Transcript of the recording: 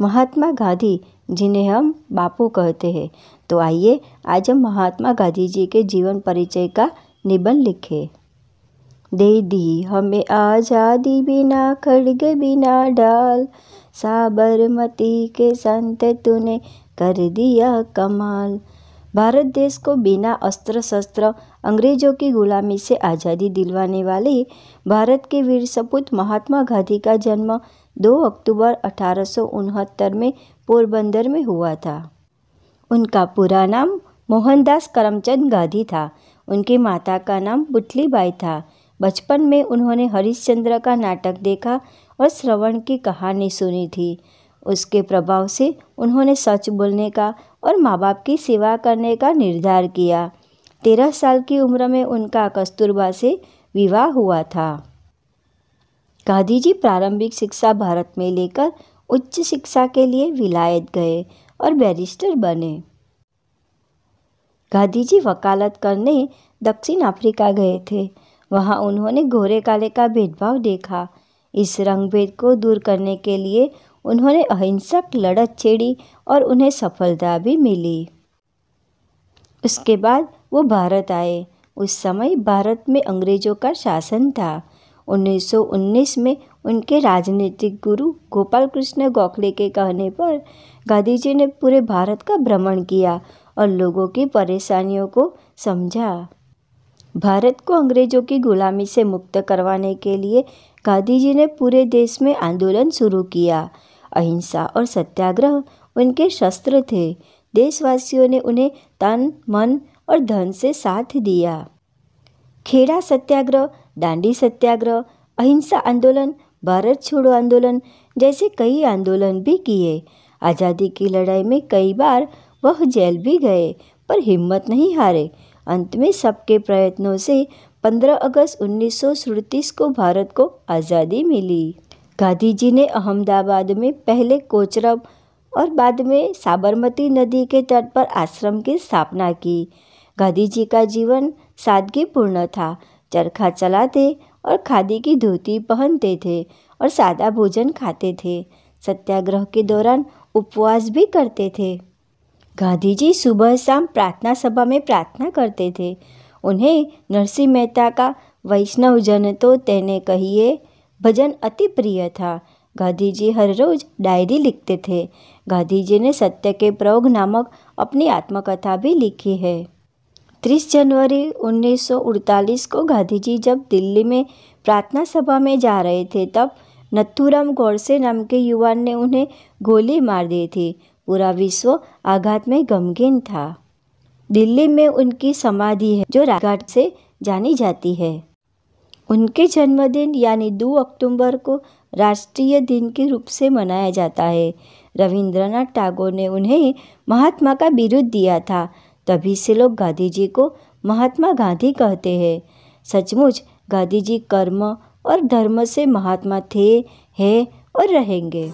महात्मा गांधी, जिन्हें हम बापू कहते हैं। तो आइए आज हम महात्मा गांधी जी के जीवन परिचय का निबंध लिखें। दे दी हमें आज़ादी बिना खड़ग बिना ढाल, साबरमती के संत तूने कर दिया कमाल। भारत देश को बिना अस्त्र शस्त्र अंग्रेजों की गुलामी से आज़ादी दिलवाने वाले भारत के वीर सपूत महात्मा गांधी का जन्म 2 अक्टूबर 1869 में पोरबंदर में हुआ था। उनका पूरा नाम मोहनदास करमचंद गांधी था। उनकी माता का नाम पुतलीबाई था। बचपन में उन्होंने हरिश्चंद्र का नाटक देखा और श्रवण की कहानी सुनी थी। उसके प्रभाव से उन्होंने सच बोलने का और माँ बाप की सेवा करने का निर्धार किया। 13 साल की उम्र में उनका कस्तूरबा से विवाह हुआ था। गांधी जी प्रारंभिक शिक्षा भारत में लेकर उच्च शिक्षा के लिए विलायत गए और बैरिस्टर बने। गांधी जी वकालत करने दक्षिण अफ्रीका गए थे। वहाँ उन्होंने गोरे काले का भेदभाव देखा। इस रंगभेद को दूर करने के लिए उन्होंने अहिंसक लड़त छेड़ी और उन्हें सफलता भी मिली। उसके बाद वो भारत आए। उस समय भारत में अंग्रेजों का शासन था। 1919 में उनके राजनीतिक गुरु गोपाल कृष्ण गोखले के कहने पर गांधी जी ने पूरे भारत का भ्रमण किया और लोगों की परेशानियों को समझा। भारत को अंग्रेजों की गुलामी से मुक्त करवाने के लिए गांधी जी ने पूरे देश में आंदोलन शुरू किया। अहिंसा और सत्याग्रह उनके शस्त्र थे। देशवासियों ने उन्हें तन, मन और धन से साथ दिया। खेड़ा सत्याग्रह, दांडी सत्याग्रह, अहिंसा आंदोलन, भारत छोड़ो आंदोलन जैसे कई आंदोलन भी किए। आज़ादी की लड़ाई में कई बार वह जेल भी गए, पर हिम्मत नहीं हारे। अंत में सबके प्रयत्नों से 15 अगस्त 1937 को भारत को आज़ादी मिली। गांधी जी ने अहमदाबाद में पहले कोचरब और बाद में साबरमती नदी के तट पर आश्रम की स्थापना की। गांधी जी का जीवन सादगीपूर्ण था। चरखा चलाते और खादी की धोती पहनते थे और सादा भोजन खाते थे। सत्याग्रह के दौरान उपवास भी करते थे। गांधी जी सुबह शाम प्रार्थना सभा में प्रार्थना करते थे। उन्हें नरसिंह मेहता का वैष्णव जन तो तेने कहिए भजन अति प्रिय था। गांधी जी हर रोज डायरी लिखते थे। गांधी जी ने सत्य के प्रयोग नामक अपनी आत्मकथा भी लिखी है। 30 जनवरी 1948 को गांधी जी जब दिल्ली में प्रार्थना सभा में जा रहे थे, तब नथुराम गोडसे नाम के युवान ने उन्हें गोली मार दी थी। पूरा विश्व आघात में गमगीन था। दिल्ली में उनकी समाधि है जो राजघाट से जानी जाती है। उनके जन्मदिन यानी 2 अक्टूबर को राष्ट्रीय दिन के रूप से मनाया जाता है। रविंद्रनाथ टैगोर ने उन्हें महात्मा का बिरुद दिया था। तभी से लोग गांधी जी को महात्मा गांधी कहते हैं। सचमुच गांधी जी कर्म और धर्म से महात्मा थे, हैं और रहेंगे।